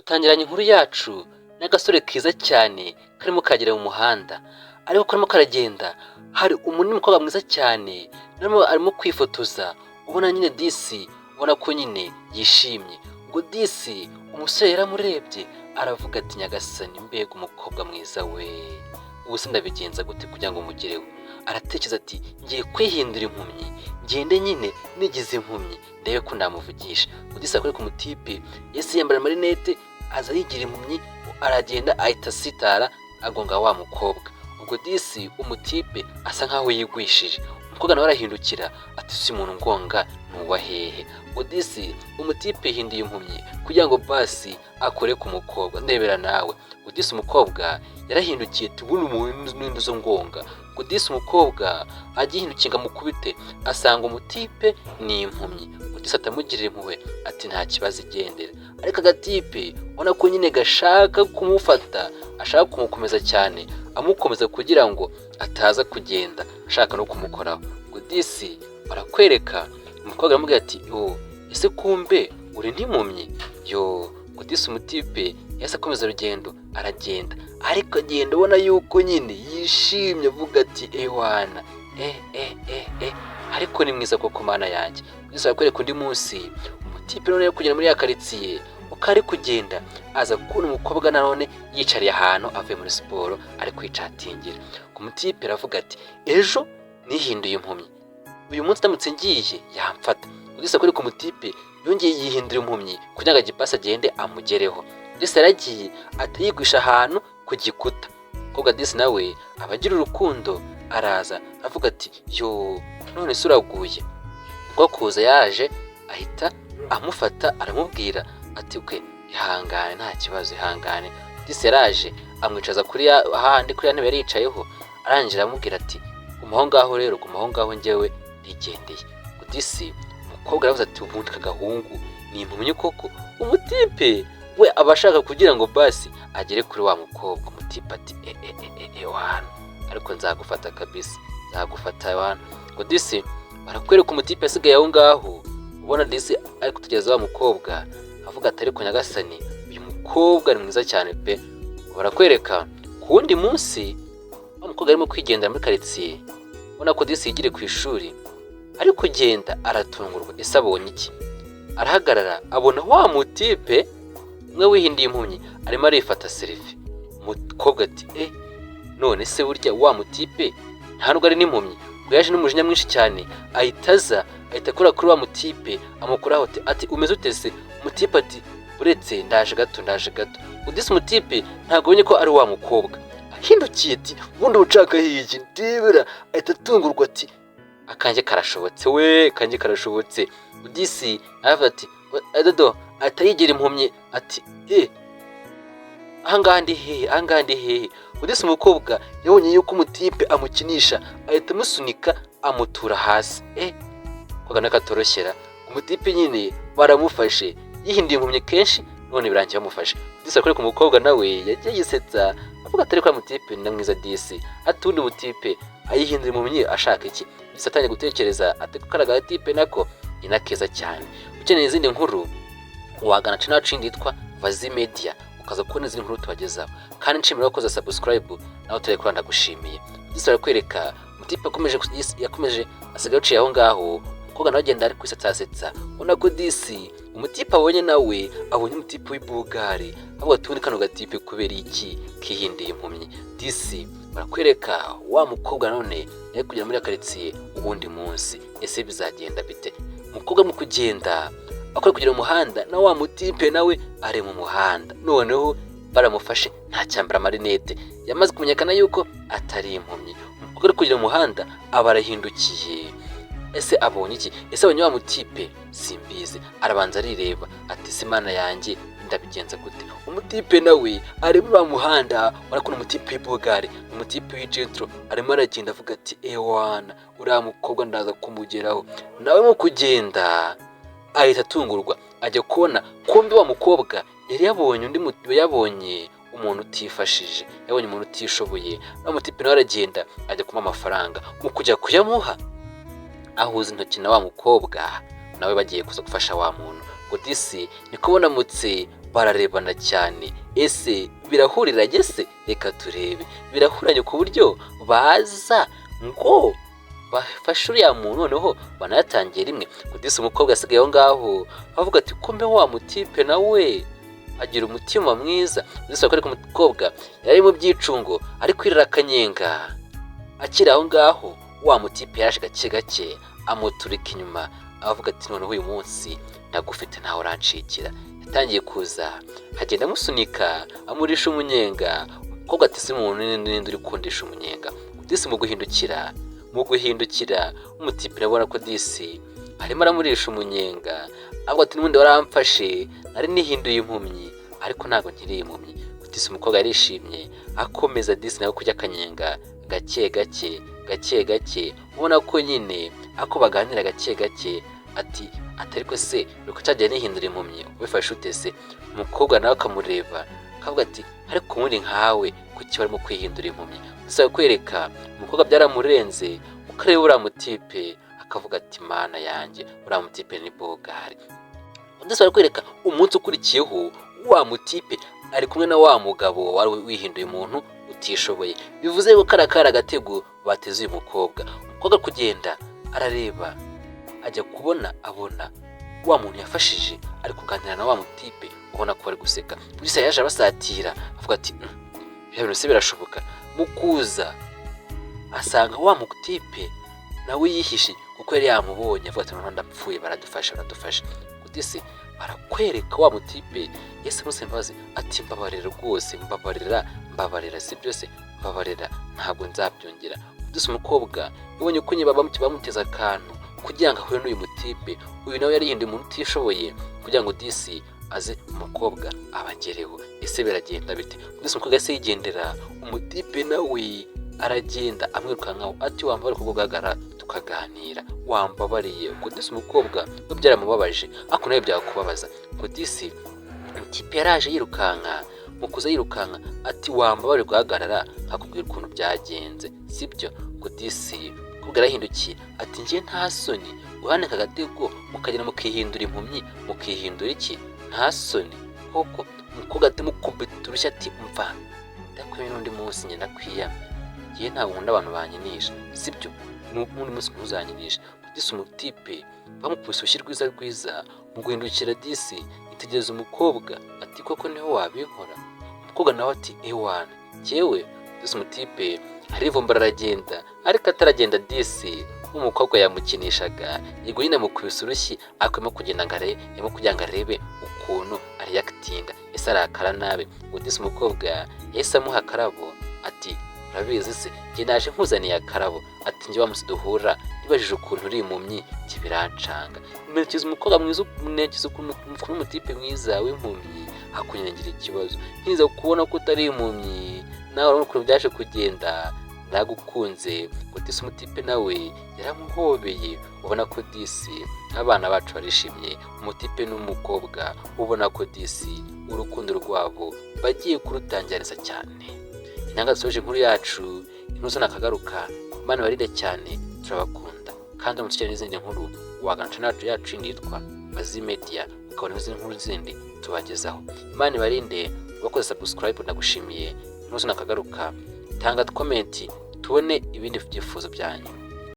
Dutangiranye inkuru yacu n'agasore keza cyane karimo kagera mu muhanda, ariko karimo karagenda hari umukobwa mwiza cyane arimo kwifotoza, ubona nyine disi, ubona ko nyine yishimye. Ubwo disi umusore yaramurebye aravuga ati nyagasani, mbega umukobwa mwiza we, ubu se ndabigenza gute kugira ngo mugereho? Aratekereza ati ngiye kwihindura impumyi, ngende nyine nigize impumyi ndebe ko namuvugisha. Disi akore ku mutipe yese yambara amarinete, aza yigira impumyi, aragenda ahita asitara agonga wa mukobwa. Ubwo disi umutipe asa nkaho yigwishije, umukobwa nawe arahindukira ati si umuntu ngonga nuwa hehe. Ubwo disi umutipe hindiye impumyi kugira ngo basi akore ku mukobwa, ndebera nawe. Ubwo disi umukobwa yarahindukiye tubona umuntu n'indi zo ngonga. Ubwo disi umukobwa agihindukiye ngo amukubite, asanga umutipe ni impumyi. Ubwo disi atamugirira impuhwe ati nta kibazo igendera, ariko agatipe ubona ko nyine gashaka kumufata, ashaka kumukomeza cyane, amukomeza kugira ngo ataza kugenda ashaka no kumukoraho. Ubwo disi barakwereka umukobwa aramubwira ati ese kumbe uri n'impumyi yo. Ubwo disi umutipe yahise akomeza urugendo, aragenda, ariko agenda ubona yuko nyine yishimye, avuga ati ewana ariko ni mwiza koko mana yanjye. Disi barakwereka undi munsi umutipe none yo kugenda muri ya karitsiye, uko ari kugenda aza kubona umukobwa nanone yicariye ahantu avuye muri siporo ari kwicatingira. Ku mutipe aravuga ati ejo nihinduye impumyi, uyu munsi ndamutse ngiye yamfata. Disi akwereka umutipe yongeye yihindura impumyi kugira ngo agipasi agende amugereho. Disi yaragiye atayigwisha ahantu ku gikuta. Umukobwa disi nawe abagira urukundo araza avuga ati yo none se uraguye. Ubwo kuza yaje ahita amufata aramubwira ati ukwe ihangane nta kibazo ihangane. Disi yaraje amwicaza kuri ahandi kuri ntebe yari yicayeho, arangira amubwira ati gumaho ngaho rero, gumaho ngaho njyewe ndigendeye. Disi umukobwa aravuze ati ubundi kagahungu ni impumyi koko. Umutipe we abashaka kugira ngo basi agere kuri wa mukobwa. Umutipe ati wana ariko nzagufata kabisa, nzagufata wana. Ngo disi barakwereka umutipe yasigaye aho ngaho, ubona disi ari kutugeza wa mukobwa avuga ati ariko nyagasani uyu mukobwa ni mwiza cyane pe. Barakwereka ku wundi munsi wa mukobwa arimo kwigendera muri karitsiye, ubona ko disi yigire ku ishuri, ari kugenda aratungurwa. Ese abonye iki? Arahagarara abona wa mutipe umwe wihindiye impumyi arimo arifata selfie. Umukobwa ati none se burya wa mutipe nta nubwo ari n'impumyi? Ubwo yaje n'umujinya mwinshi cyane, ahita akora kuri wa mutipe amukuraho ati umeze utese. Umutipe ati uretse ndaje gato. Udisi umutipe ntabwo abonye ko ari wa mukobwa, ahindukiye ati ubundi ucaka hiki ndibera. Ahita atungurwa ati akanjye karashobotse we, kanjye karashobotse. Udisi aravuga ati dodo atayigira impumyi ati ahangaha ndi hehe. Udisi umukobwa yabonye yuko umutipe amukinisha, ahita amusunika amutura hasi. Kogana katoroshyera umutipe nyine baramufashe yihindiye impumyi kenshi, none birangiye bamufashe. Disi akore ku mukobwa nawe yagiye yisetsa avuga atari kwa mutipe ni mwiza disi, atundi mutipe ayihindura impumyi ashaka iki? Disi atangiye gutekereza ati kukaraga tipe nako inakeza cyane. Ukeneye izindi nkuru wagana channel yacu yitwa Vazi Media ukaza kubona izindi nkuru tubagezaho, kandi nshimira wakoze subscribe nawe turi kuranda gushimiye. Disi barakwereka mutipe yakomeje asigaye uciye aho ngaho, umukobwa nawe agenda ari kwisetsa. Ubona ko disi umutipe abonye nawe abonye umutipe w'ibugari, avuga ati ubundi kano gatipe kubera iki kihindiye impumyi. Disi barakwereka wa mukobwa none yari kugera muri karitsiye ubundi munsi. Ese bizagenda bite? Umukobwa mu kugenda akora kugera mu muhanda na wa mutipe nawe ari mu muhanda, noneho baramufashe nta cyambara amarinete, yamaze kumenyekana yuko atari impumyi. Umukobwa ari kugera mu muhanda aba arahindukiye. Ese abonye iki? Ese abonye wa mutipe? Simbizi. Arabanza arireba ati simana yanjye ndabigenza gute? Umutipe nawe ari mu muhanda, urakuna umutipe w'ibugari, umutipe w'igentro arimo aragenda avuga ati ewana uriya mukobwa ndaza kumugeraho. Nawe mu kugenda ahita atungurwa, ajya kubona kumbe wa mukobwa yari yabonye umuntu utifashije, yabonye umuntu utishoboye. Na mutipe nawe aragenda ajya kumuha amafaranga, mu kujya kuyamuha ahuza intoki na wa mukobwa nawe bagiye kuza gufasha wa muntu. Ngo disi niko bonamutse bararebana cyane. Ese birahuriranye se? Reka turebe. Birahuranye ku buryo baza ngo bafashe uriya muntu noneho banayatangiye rimwe. Kudisa umukobwa asigaye aho ngaho avuga ati kumbe wa mutipe nawe agira umutima mwiza. Kudisa akwereka umukobwa yari mu byicungo ari kwirira akanyenga. Akiri aho ngaho wa mutipe yaje gake gake amuturika inyuma avuga ati noneho uyu munsi ndagufite ntawe urancikira. Yatangiye kuza agenda amusunika amurisha umunyenga. Umukobwa ati si umuntu n'indi uri kundisha umunyenga. Disi mu guhindukira umutipe urabona ko Disi arimo aramurisha umunyenga. Avuga ati n'ubundi waramfashe nari nihinduye impumyi ariko ntabwo nkiri impumyi. Disi umukobwa yarishimye akomeza Disi nawe kujya akanyenga gake gake ubona ko nyine ako baganira gake gake ati ariko se nuko cyagiye nihindura impumyi ubifashe ute se? Umukobwa nawe akamureba akavuga ati ariko muri nkawe kuki barimo kwihindura impumyi? Gusa kwereka umukobwa byaramurenze ukareba uriya mutipe akavuga ati mana yanjye uriya mutipe ni bogari. Ndetse barakwereka umunsi ukurikiyeho wa mutipe ari kumwe na wa mugabo wari wihinduye umuntu utishoboye. Bivuze ko karakara agatego bateze uyu mukobwa. Umukobwa kugenda arareba ajya kubona abona wa muntu yafashije ari kuganira na wa mutipe ubona ko bari guseka. Polisi yaje abasatira avuga ati ibintu se birashoboka. Mukuza asanga wa mutipe nawe yihishe kuko yari yamubonye avuga ati none ndapfuye baradufasha. Kudisi barakwereka wa mutipe yese musembazi ati mbabarira rwose mbabarira si byose mbabarira ntabwo nzabyongera. Kudisi umukobwa ubonye ko nyine bamuteza akantu kugira ngo ahure n'uyu mutipe. Uyu nawe yari yindi umuntu utishoboye kugira ngo Disi aze umukobwa abagereho. Ese biragenda bite? Kudisi umukobwa yase yigendera umutipe nawe aragenda amwirukankaho ati wambabare kugugaragara tukaganira wambabariye. Kudisi umukobwa we byaramubabaje ariko nawe byakubabaza. Kudisi umutipe yaraje yirukanka mukuza yirukanka ati wambabare guhagarara akubwira ukuntu byagenze sibyo? Kudisi kubwo arahindukiye ati ngiye nta soni uhanika agatego mukagera mukihindura impumyi mukihindura iki? Nta soni koko? Umukobwa ati mukubita urushyi ati mva ndakwemera n'undi munsi njye ndakwiyama ngiye ntabwo nkunda abantu banyinisha sibyo? n'undi munsi ntuzanyinisha. Kudisi umutipe bamukubise urushyi rwiza mu guhindukira Disi itegereza umukobwa ati koko niho wabinkora? Umukobwa nawe ati ewana cyewe. Kudisi umutipe arivumbura aragenda ariko ataragenda Disi umukobwa yamukinishaga yego nyine amukubise urushyi akwemo kugenda yarimo kugira ngo arebe ukuntu ariyakitinga ese arakara nabi. Disi umukobwa yahise amuha akarabo ati urabizi se njye naje nkuzaniye akarabo ati njye wa munsi duhura nibajije ukuntu uri impumyi njye birancanga. Ntekereza umukobwa mwiza ntekereza ukuntu umutipe mwiza w'impumyi hakunyangira ikibazo nkiza kubona ko utari impumyi nawe urabona ukuntu byaje kugenda ndagukunze. Kudisi umutipe nawe yaramuhobeye ubona ko Disi abana bacu barishimye. Umutipe n'umukobwa ubona ko Disi urukundo rwabo bagiye kurutangiriza cyane. Inanga dusoje inkuru yacu inkuru nakagaruka Imana barinde cyane turabakunda kandi mu cyane n'izindi nkuru wagana channel yacu yitwa Bazi Media ukabona izindi nkuru zindi tubagezaho. Imana barinde bakoze subscribe ndagushimiye. Inkuru nakagaruka tanga comment tubone ibindi byifuzo byanyu.